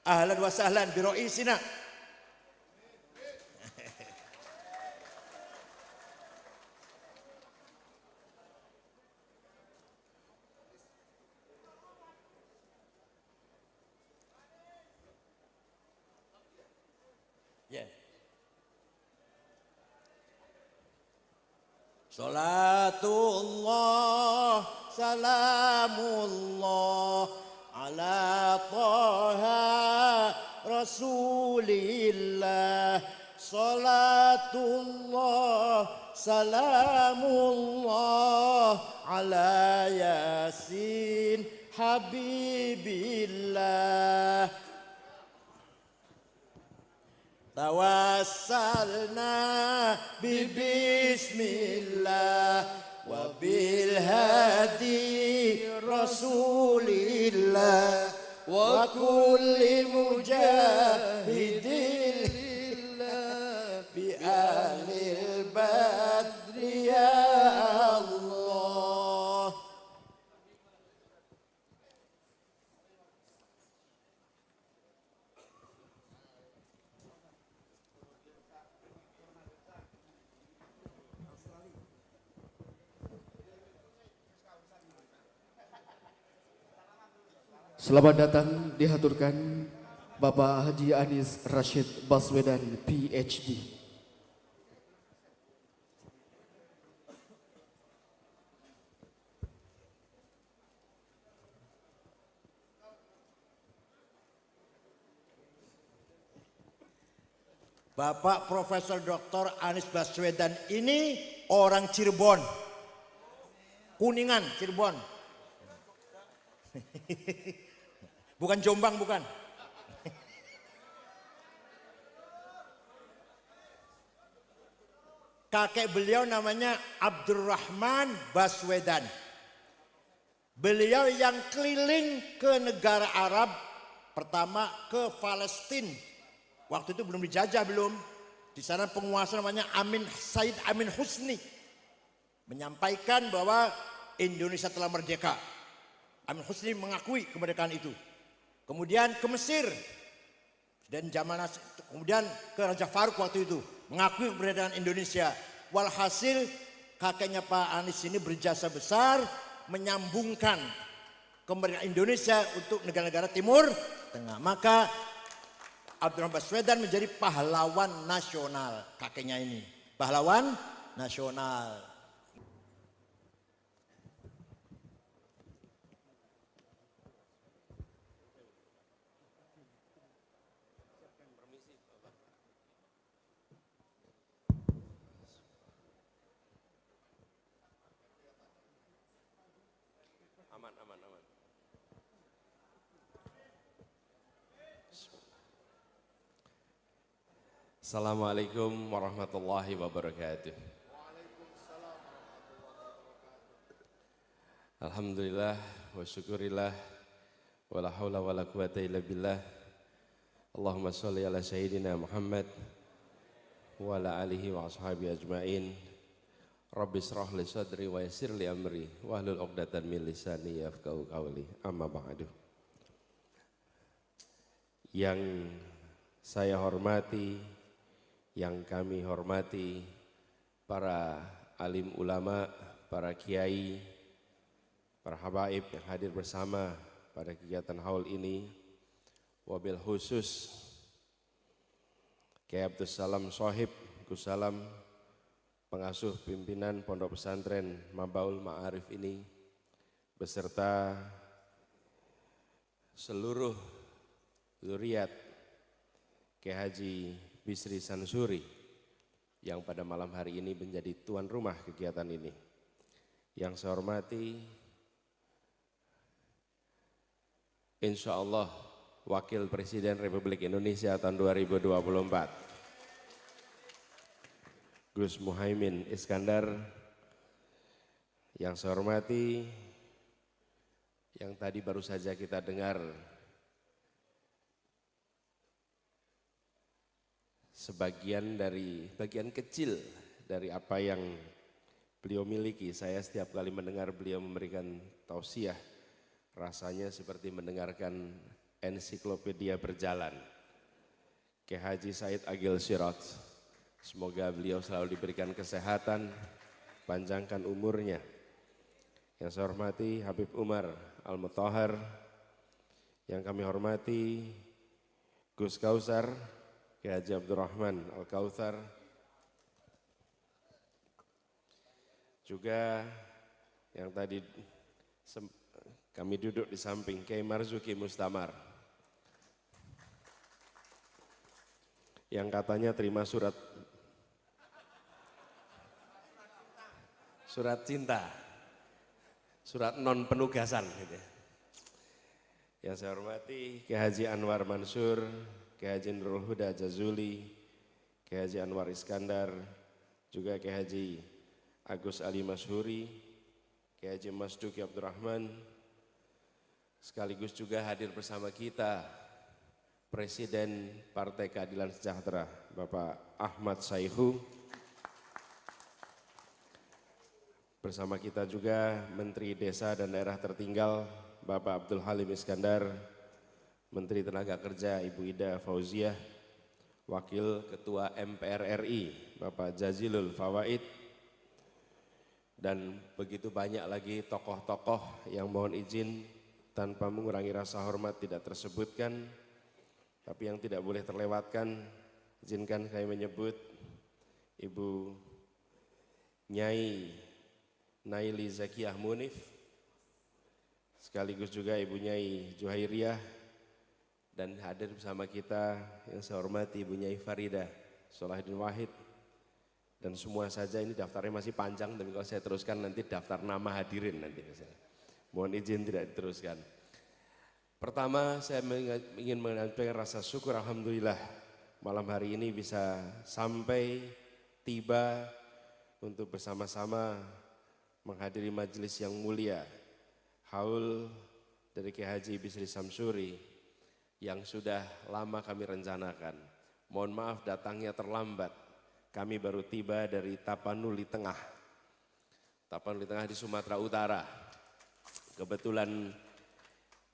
Ahlan wa sahlan bi raisina. Ya. Salatullah salamullah ala taha rasulillah. Salatullah salamullah ala yasin habibillah. Tawassalna bismillah wa bil hadi rasulillah wa kulli mujahidin lillah bi ahlil badri ya Allah. Selamat datang dihaturkan Bapak Haji Anies Rashid Baswedan PhD. Bapak Profesor Dr. Anies Baswedan ini orang Cirebon. Kuningan, Cirebon. Bukan Jombang, bukan. Kakek beliau namanya Abdurrahman Baswedan. Beliau yang keliling ke negara Arab, pertama ke Palestina. Waktu itu belum dijajah belum. Di sana penguasa namanya Said Amin Husni. Menyampaikan bahwa Indonesia telah merdeka. Amin Husni mengakui kemerdekaan itu. Kemudian ke Mesir. Dan kemudian ke Raja Faruk waktu itu. Mengakui kemerdekaan Indonesia. Walhasil kakeknya Pak Anies ini berjasa besar. Menyambungkan kemerdekaan Indonesia untuk negara-negara Timur Tengah. Maka Abdurrahman Baswedan menjadi pahlawan nasional kakeknya ini. Pahlawan nasional. Assalamualaikum warahmatullahi wabarakatuh. Alhamdulillah wa syukurillah wa la hawla wa la quwata illa billah. Allahumma sholli ala sayyidina Muhammad wa ala alihi wa ashabihi ajma'in. Rabbi shrah li sadri wa yassir li amri wa hlul 'uqdatam min lisani yafqahu qawli. Amma ba'du. Yang saya hormati, yang kami hormati para alim ulama, para kiai, para habaib yang hadir bersama pada kegiatan haul ini, wabil khusus Kiai Abdus Salam Shohib Gusalam, pengasuh pimpinan Pondok Pesantren Mabaul Ma'arif ini, beserta seluruh zuriat Kiai Haji Bisri Sansuri yang pada malam hari ini menjadi tuan rumah kegiatan ini. Yang saya hormati, insya Allah Wakil Presiden Republik Indonesia tahun 2024, Gus Muhaimin Iskandar. Yang saya hormati, yang tadi baru saja kita dengar bagian kecil dari apa yang beliau miliki. Saya setiap kali mendengar beliau memberikan tausiah Rasanya seperti mendengarkan ensiklopedia berjalan. Kiai Haji Said Agil Siraj. Semoga beliau selalu diberikan kesehatan, panjangkan umurnya. Yang saya hormati Habib Umar Al-Mutahhar, yang kami hormati Gus Kausar, Kiai Haji Abdurrahman Al-Kautsar, juga yang tadi kami duduk di samping Kiai Marzuki Mustamar, yang katanya terima surat cinta, surat non penugasan gitu ya. Yang saya hormati Kiai Haji Anwar Mansur, Kiai Haji Nurul Huda Jazuli, Kiai Haji Anwar Iskandar, juga Kiai Haji Agus Ali Mashuri, Kiai Haji Mas Duki Abdurrahman, sekaligus juga hadir bersama kita Presiden Partai Keadilan Sejahtera Bapak Ahmad Saihu, bersama kita juga Menteri Desa dan Daerah Tertinggal Bapak Abdul Halim Iskandar, Menteri Tenaga Kerja Ibu Ida Fauziah, Wakil Ketua MPR RI Bapak Jazilul Fawaid, dan begitu banyak lagi tokoh-tokoh yang mohon izin tanpa mengurangi rasa hormat tidak tersebutkan, tapi yang tidak boleh terlewatkan, izinkan saya menyebut Ibu Nyai Naili Zakiyah Munif, sekaligus juga Ibu Nyai Juhairiyah, dan hadir bersama kita yang saya hormati Ibu Nyai Farida Salahuddin Wahid, dan semua saja ini daftarnya masih panjang, tapi kalau saya teruskan nanti daftar nama hadirin nanti misalnya. Mohon izin tidak diteruskan. Pertama saya ingin menyampaikan rasa syukur alhamdulillah malam hari ini bisa sampai tiba untuk bersama-sama menghadiri majelis yang mulia haul dari Kiai Haji Bisri Samsuri yang sudah lama kami rencanakan. Mohon maaf datangnya terlambat. Kami baru tiba dari Tapanuli Tengah. Tapanuli Tengah di Sumatera Utara. Kebetulan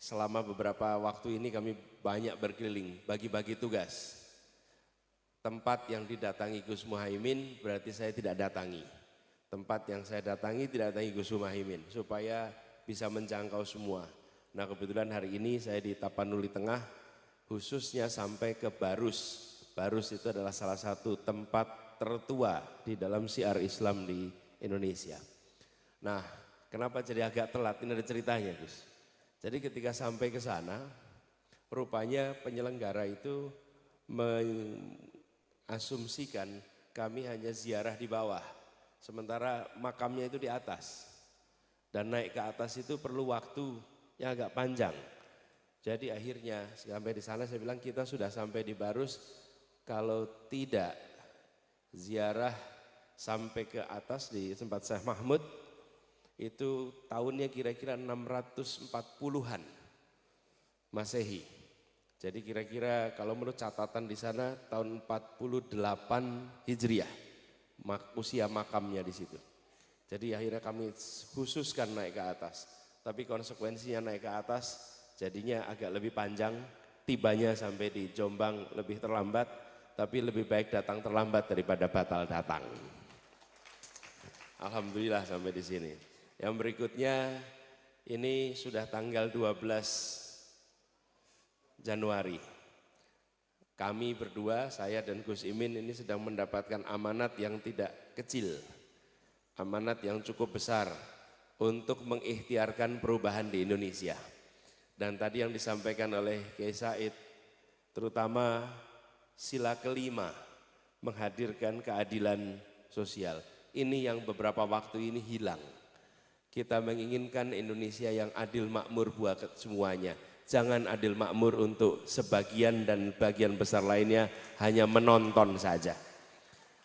selama beberapa waktu ini kami banyak berkeliling, bagi-bagi tugas. Tempat yang didatangi Gus Muhaimin berarti saya tidak datangi. Tempat yang saya datangi tidak datangi Gus Muhaimin supaya bisa menjangkau semua. Nah kebetulan hari ini saya di Tapanuli Tengah, khususnya sampai ke Barus. Barus itu adalah salah satu tempat tertua di dalam syiar Islam di Indonesia. Nah kenapa jadi agak telat, ini ada ceritanya Gus. Jadi ketika sampai ke sana, rupanya penyelenggara itu mengasumsikan kami hanya ziarah di bawah. Sementara makamnya itu di atas. Dan naik ke atas itu perlu waktu yang agak panjang. Jadi akhirnya sampai di sana saya bilang kita sudah sampai di Barus, kalau tidak ziarah sampai ke atas di tempat Syekh Mahmud itu tahunnya kira-kira 640-an Masehi. Jadi kira-kira kalau menurut catatan di sana tahun 48 Hijriah usia makamnya di situ. Jadi akhirnya kami khususkan naik ke atas. Tapi konsekuensinya naik ke atas jadinya agak lebih panjang, tibanya sampai di Jombang lebih terlambat, tapi lebih baik datang terlambat daripada batal datang. Alhamdulillah sampai di sini. Yang berikutnya ini sudah tanggal 12 Januari. Kami berdua, saya dan Gus Imin ini sedang mendapatkan amanat yang tidak kecil. Amanat yang cukup besar untuk mengikhtiarkan perubahan di Indonesia. Dan tadi yang disampaikan oleh Kiai Said, terutama sila kelima, menghadirkan keadilan sosial. Ini yang beberapa waktu ini hilang. Kita menginginkan Indonesia yang adil makmur buat semuanya. Jangan adil makmur untuk sebagian dan bagian besar lainnya hanya menonton saja.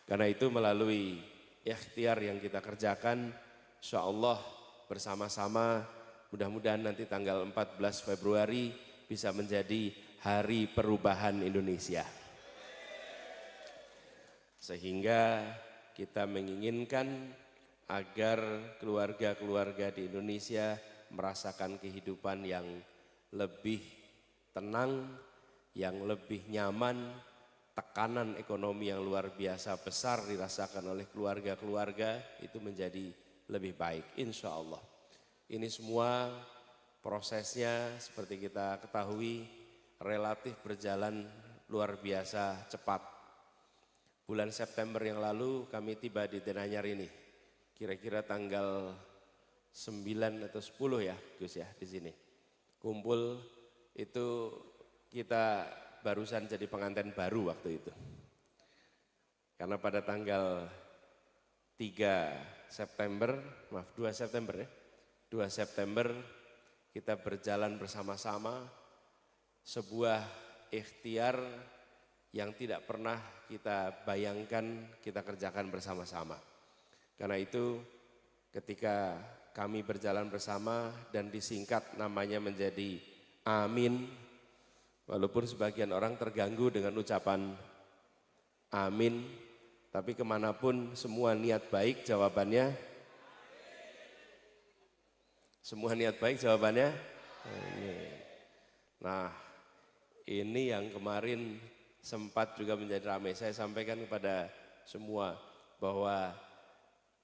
Karena itu melalui ikhtiar yang kita kerjakan, insya Allah bersama-sama mudah-mudahan nanti tanggal 14 Februari bisa menjadi Hari Perubahan Indonesia. Sehingga kita menginginkan agar keluarga-keluarga di Indonesia merasakan kehidupan yang lebih tenang, yang lebih nyaman, tekanan ekonomi yang luar biasa besar dirasakan oleh keluarga-keluarga itu menjadi lebih baik, insya Allah. Ini semua prosesnya seperti kita ketahui relatif berjalan luar biasa cepat. Bulan September yang lalu kami tiba di Denanyar ini, kira-kira tanggal 9 atau 10 ya Gus ya di sini. Kumpul itu kita barusan jadi pengantin baru waktu itu. Karena pada tanggal 2 September ya, 2 September kita berjalan bersama-sama sebuah ikhtiar yang tidak pernah kita bayangkan kita kerjakan bersama-sama. Karena itu ketika kami berjalan bersama dan disingkat namanya menjadi Amin, walaupun sebagian orang terganggu dengan ucapan Amin, tapi kemanapun semua niat baik jawabannya, semua niat baik jawabannya Amin. Nah ini yang kemarin sempat juga menjadi ramai. Saya sampaikan kepada semua bahwa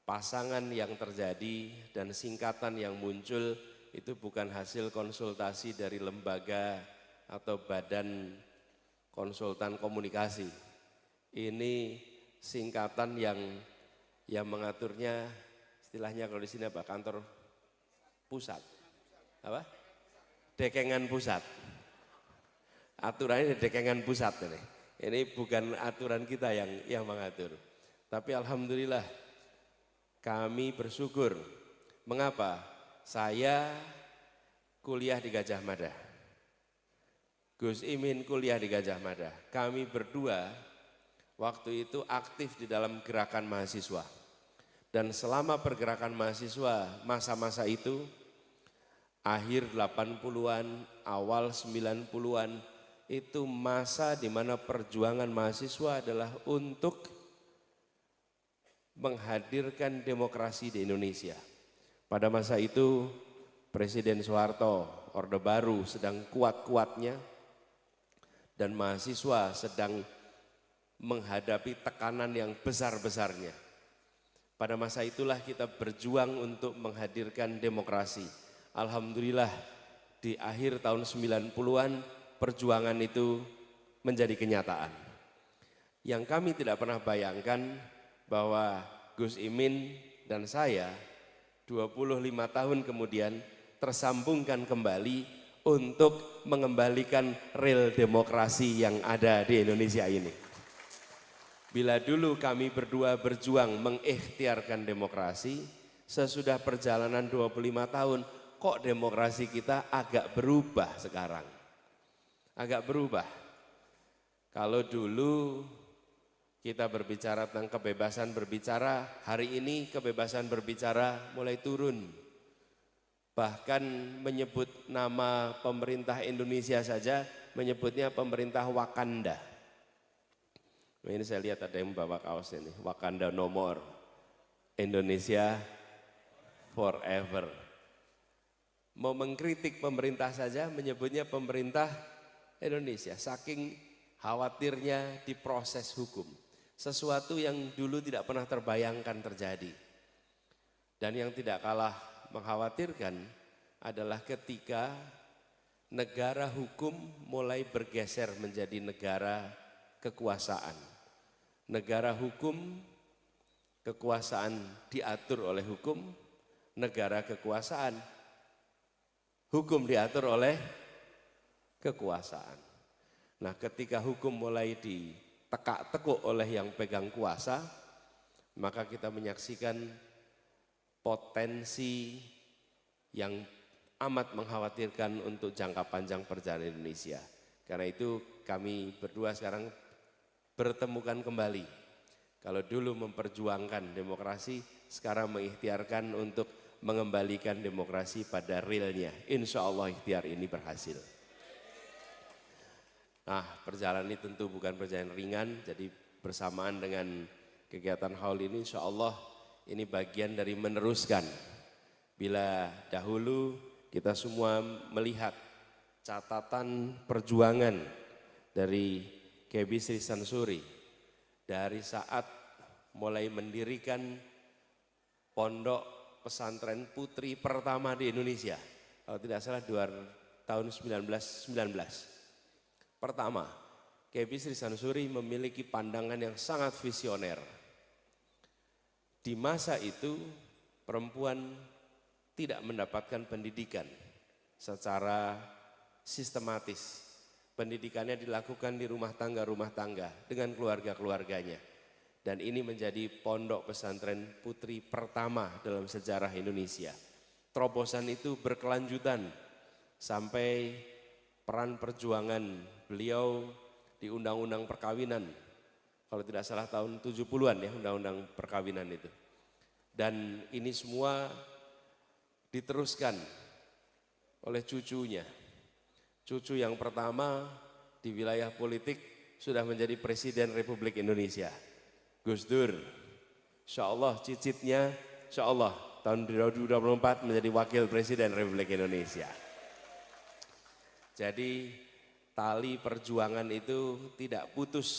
pasangan yang terjadi dan singkatan yang muncul itu bukan hasil konsultasi dari lembaga atau badan konsultan komunikasi. Ini singkatan yang mengaturnya istilahnya kalau di sini apa? Kantor pusat. Apa? Dekengan pusat. Aturannya di dekengan pusat ini. Ini bukan aturan kita yang mengatur. Tapi alhamdulillah kami bersyukur. Mengapa? Saya kuliah di Gajah Mada. Gus Imin kuliah di Gajah Mada. Kami berdua waktu itu aktif di dalam gerakan mahasiswa. Dan selama pergerakan mahasiswa masa-masa itu, akhir 80-an, awal 90-an, itu masa di mana perjuangan mahasiswa adalah untuk menghadirkan demokrasi di Indonesia. Pada masa itu Presiden Soeharto, Orde Baru sedang kuat-kuatnya dan mahasiswa sedang menghadapi tekanan yang besar-besarnya. Pada masa itulah kita berjuang untuk menghadirkan demokrasi. Alhamdulillah di akhir tahun 90-an perjuangan itu menjadi kenyataan. Yang kami tidak pernah bayangkan bahwa Gus Imin dan saya 25 tahun kemudian tersambungkan kembali untuk mengembalikan rel demokrasi yang ada di Indonesia ini. Bila dulu kami berdua berjuang mengikhtiarkan demokrasi, sesudah perjalanan 25 tahun, kok demokrasi kita agak berubah sekarang. Agak berubah. Kalau dulu kita berbicara tentang kebebasan berbicara, hari ini kebebasan berbicara mulai turun. Bahkan menyebut nama pemerintah Indonesia saja, menyebutnya pemerintah Wakanda. Nah, ini saya lihat ada yang bawa kaos ini, Wakanda no more, Indonesia forever. Mau mengkritik pemerintah saja menyebutnya pemerintah Indonesia, saking khawatirnya diproses hukum. Sesuatu yang dulu tidak pernah terbayangkan terjadi. Dan yang tidak kalah mengkhawatirkan adalah ketika negara hukum mulai bergeser menjadi negara kekuasaan. Negara hukum, kekuasaan diatur oleh hukum, negara kekuasaan, hukum diatur oleh kekuasaan. Nah, ketika hukum mulai ditekuk oleh yang pegang kuasa, maka kita menyaksikan potensi yang amat mengkhawatirkan untuk jangka panjang perjalanan Indonesia. Karena itu kami berdua sekarang bertemukan kembali. Kalau dulu memperjuangkan demokrasi, sekarang mengikhtiarkan untuk mengembalikan demokrasi pada realnya. Insya Allah ikhtiar ini berhasil. Nah, perjalanan ini tentu bukan perjalanan ringan, jadi bersamaan dengan kegiatan haul ini insya Allah ini bagian dari meneruskan. Bila dahulu kita semua melihat catatan perjuangan dari Kiai Bisri Sansuri dari saat mulai mendirikan pondok pesantren putri pertama di Indonesia. Kalau tidak salah tahun 1919. Pertama, Kiai Bisri Sansuri memiliki pandangan yang sangat visioner. Di masa itu perempuan tidak mendapatkan pendidikan secara sistematis. Pendidikannya dilakukan di rumah tangga dengan keluarga-keluarganya. Dan ini menjadi pondok pesantren putri pertama dalam sejarah Indonesia. Terobosan itu berkelanjutan sampai peran perjuangan beliau di Undang-Undang Perkawinan. Kalau tidak salah tahun 70-an ya Undang-Undang Perkawinan itu. Dan ini semua diteruskan oleh cucunya. Cucu yang pertama di wilayah politik sudah menjadi Presiden Republik Indonesia. Gus Dur, insya Allah cicitnya, insya Allah tahun 2024 menjadi Wakil Presiden Republik Indonesia. Jadi tali perjuangan itu tidak putus,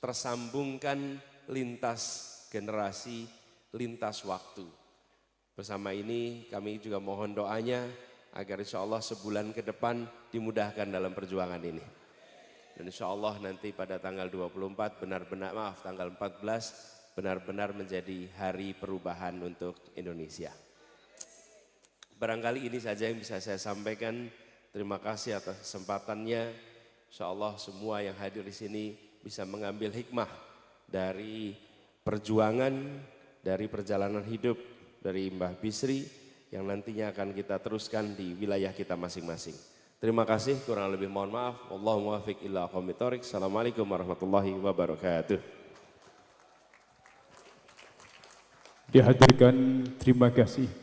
tersambungkan lintas generasi, lintas waktu. Bersama ini kami juga mohon doanya agar insya Allah sebulan ke depan dimudahkan dalam perjuangan ini. Dan insya Allah nanti pada tanggal 24 tanggal 14 benar-benar menjadi hari perubahan untuk Indonesia. Barangkali ini saja yang bisa saya sampaikan. Terima kasih atas kesempatannya. Insya Allah semua yang hadir di sini bisa mengambil hikmah dari perjuangan, dari perjalanan hidup dari Mbah Bisri yang nantinya akan kita teruskan di wilayah kita masing-masing. Terima kasih, kurang lebih mohon maaf. Allahumma muwaffiq illa aqwamit thoriq. Assalamualaikum warahmatullahi wabarakatuh. Dihadirkan, terima kasih.